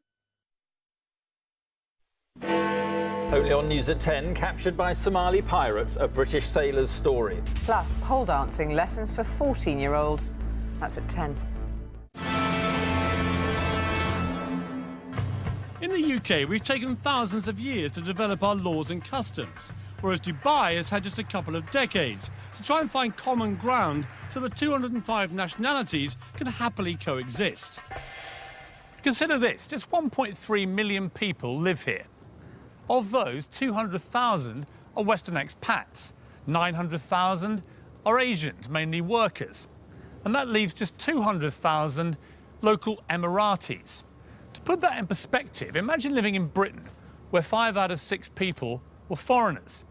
Only on News at 10, captured by Somali pirates, a British sailor's story. Plus, pole dancing lessons for 14-year-olds. That's at 10. In the UK, we've taken thousands of years to develop our laws and customs, whereas Dubai has had just a couple of decades to try and find common ground so the 205 nationalities can happily coexist. Consider this, just 1.3 million people live here. Of those, 200,000 are Western expats, 900,000 are Asians, mainly workers, and that leaves just 200,000 local Emiratis. To put that in perspective, imagine living in Britain, where 5 out of 6 people were foreigners.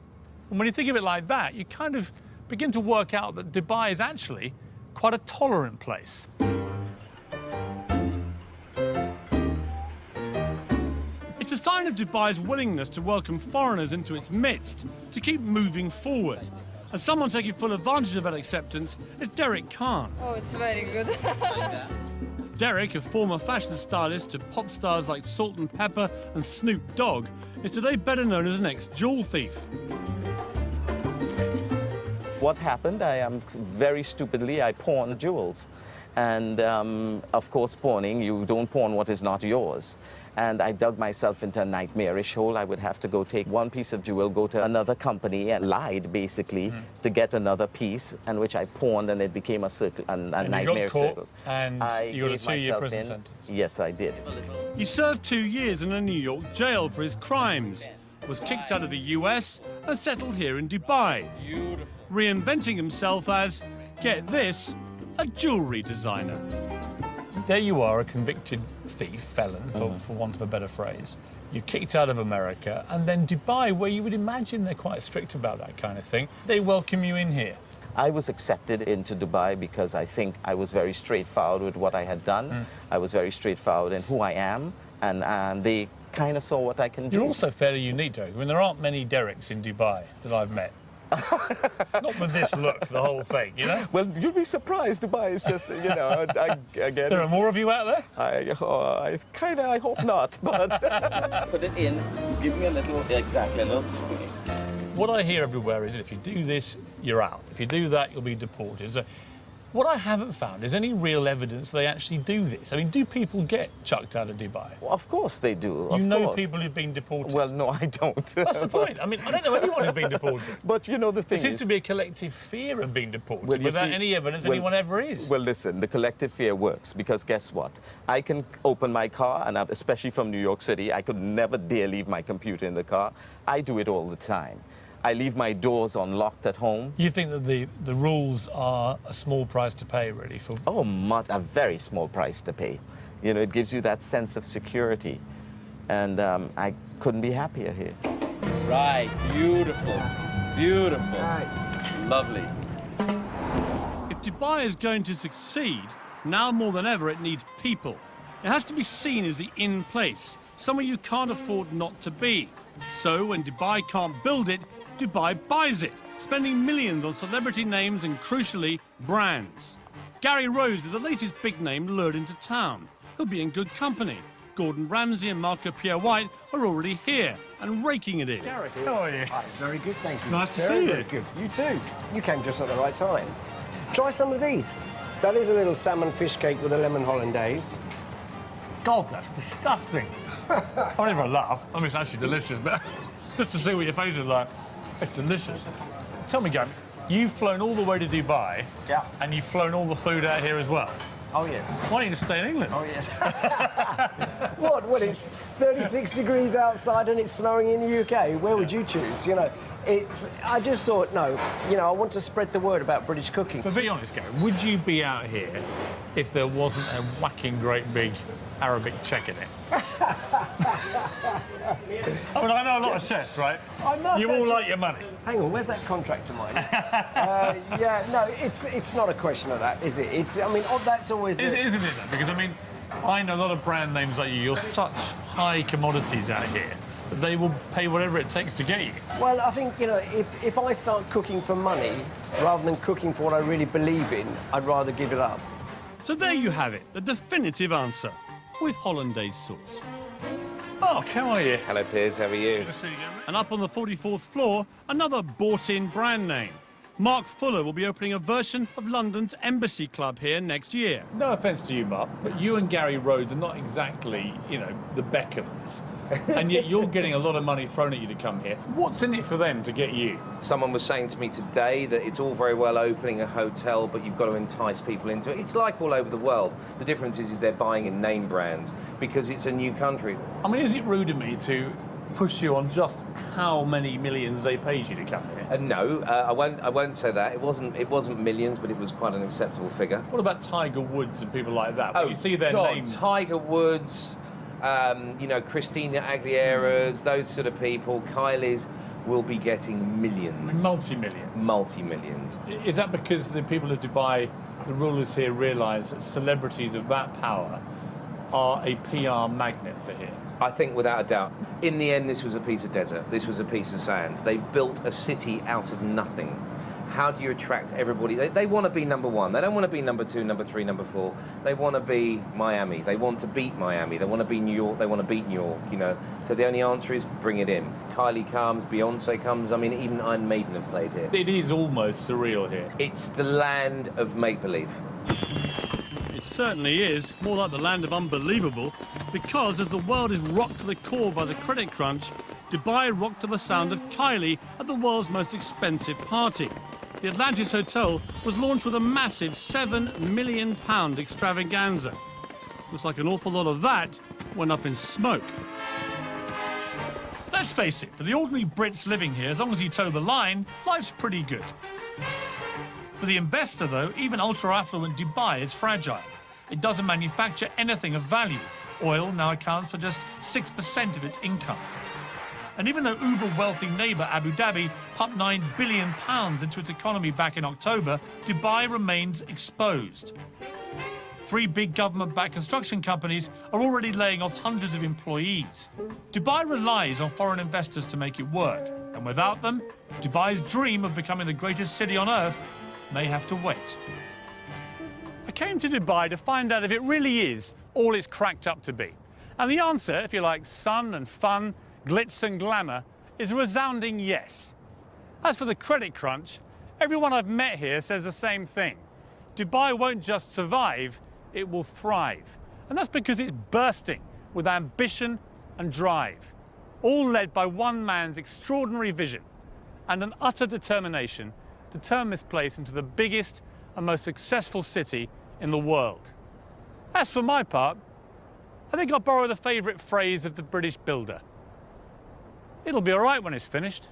And when you think of it like that, you kind of begin to work out that Dubai is actually quite a tolerant place. It's a sign of Dubai's willingness to welcome foreigners into its midst, to keep moving forward. And someone taking full advantage of that acceptance is Derek Khan. Oh, it's very good. Derek, a former fashion stylist to pop stars like Salt and Pepper and Snoop Dogg, is today better known as an ex-jewel thief. What happened? Very stupidly, I pawned jewels. And of course, pawning, you don't pawn what is not yours. And I dug myself into a nightmarish hole. I would have to go take one piece of jewel, go to another company, and lied, basically, to get another piece, and which I pawned, and it became a circle, a nightmare circle. And you got a 2-year prison sentence? Yes, I did. He served 2 years in a New York jail for his crimes, was kicked out of the US, and settled here in Dubai, reinventing himself as, get this, a jewellery designer. There you are, a convicted thief, felon, for want of a better phrase. You're kicked out of America, and then Dubai, where you would imagine they're quite strict about that kind of thing, they welcome you in here. I was accepted into Dubai because I think I was very straightforward with what I had done. I was very straightforward in who I am, and they kind of saw what I can do. You're also fairly unique, Derek. I mean, there aren't many Dereks in Dubai that I've met. Not with this look, the whole thing, you know? Well, you'll be surprised. Dubai is just, you know, again... There are more of you out there? I hope not, but... Put it in, give me a little swing. What I hear everywhere is that if you do this, you're out. If you do that, you'll be deported. So what I haven't found is any real evidence they actually do this. I mean, do people get chucked out of Dubai? Well, of course they do. You know people who've been deported? Well, no, I don't. That's the point. I mean, I don't know anyone who's been deported. But, you know, the thing is... There seems to be a collective fear of being deported without any evidence anyone ever is. Well, listen, the collective fear works because guess what? I can open my car, and especially from New York City, I could never dare leave my computer in the car. I do it all the time. I leave my doors unlocked at home. You think that the rules are a small price to pay, really? For... Oh, a very small price to pay. You know, it gives you that sense of security. And I couldn't be happier here. Right, beautiful, beautiful. Right. Lovely. If Dubai is going to succeed, now more than ever, it needs people. It has to be seen as the in place, somewhere you can't afford not to be. So when Dubai can't build it, Dubai buys it, spending millions on celebrity names and, crucially, brands. Gary Rose is the latest big name lured into town. He'll be in good company. Gordon Ramsay and Marco Pierre White are already here and raking it in. Gary, how are you? Very good, thank you. Nice to see you. Very good. You too. You came just at the right time. Try some of these. That is a little salmon fish cake with a lemon hollandaise. God, that's disgusting. I don't even laugh. I mean, it's actually delicious, but just to see what your face is like, it's delicious. Tell me, Gary, you've flown all the way to Dubai, and you've flown all the food out here as well. Oh, yes. Why don't you just stay in England? Oh, yes. What? Well, it's 36 degrees outside and it's snowing in the UK. Where would you choose? You know, I just thought, no, you know, I want to spread the word about British cooking. But be honest, Gary, would you be out here if there wasn't a whacking great big Arabic check in it? I mean, I know a lot of chefs, right? You all like your money. Hang on, where's that contract of mine? Yeah, no, it's not a question of that, is it? I mean, that's always the... Isn't it, though? Because, I mean, I know a lot of brand names like you. You're such high commodities out here that they will pay whatever it takes to get you. Well, I think, you know, if I start cooking for money rather than cooking for what I really believe in, I'd rather give it up. So there you have it, the definitive answer, with hollandaise sauce. Mark, how are you? Hello, Piers, how are you? Good to see you again. And up on the 44th floor, another bought-in brand name. Mark Fuller will be opening a version of London's Embassy Club here next year. No offence to you, Mark, but you and Gary Rhodes are not exactly, you know, the Beckhams. and yet you're getting a lot of money thrown at you to come here. What's in it for them to get you? Someone was saying to me today that it's all very well opening a hotel, but you've got to entice people into it. It's like all over the world. The difference is they're buying in name brands because it's a new country. I mean, is it rude of me to push you on just how many millions they paid you to come here? No, I won't say that. It wasn't millions, but it was quite an acceptable figure. What about Tiger Woods and people like that? Oh, You see their God, names. Tiger Woods, you know, Christina Aguilera's, those sort of people. Kylie's will be getting millions. Multi-millions. Multi-millions. Is that because the people of Dubai, the rulers here, realise that celebrities of that power are a PR magnet for here? I think without a doubt. In the end, this was a piece of desert. This was a piece of sand. They've built a city out of nothing. How do you attract everybody? They want to be number one. They don't want to be number two, number three, number four. They want to be Miami. They want to beat Miami. They want to be New York. They want to beat New York, you know. So the only answer is bring it in. Kylie comes, Beyonce comes. I mean, even Iron Maiden have played here. It is almost surreal here. It's the land of make-believe. It certainly is, more like the land of unbelievable, because as the world is rocked to the core by the credit crunch, Dubai rocked to the sound of Kylie at the world's most expensive party. The Atlantis Hotel was launched with a massive £7 million extravaganza. Looks like an awful lot of that went up in smoke. Let's face it, for the ordinary Brits living here, as long as you toe the line, life's pretty good. For the investor, though, even ultra-affluent Dubai is fragile. It doesn't manufacture anything of value. Oil now accounts for just 6% of its income. And even though uber-wealthy neighbour Abu Dhabi pumped £9 billion into its economy back in October, Dubai remains exposed. 3 big government-backed construction companies are already laying off hundreds of employees. Dubai relies on foreign investors to make it work, and without them, Dubai's dream of becoming the greatest city on earth may have to wait. I came to Dubai to find out if it really is all it's cracked up to be. And the answer, if you like sun and fun, glitz and glamour, is a resounding yes. As for the credit crunch, everyone I've met here says the same thing. Dubai won't just survive, it will thrive. And that's because it's bursting with ambition and drive, all led by one man's extraordinary vision and an utter determination to turn this place into the biggest and most successful city in the world. As for my part, I think I'll borrow the favourite phrase of the British builder. It'll be all right when it's finished.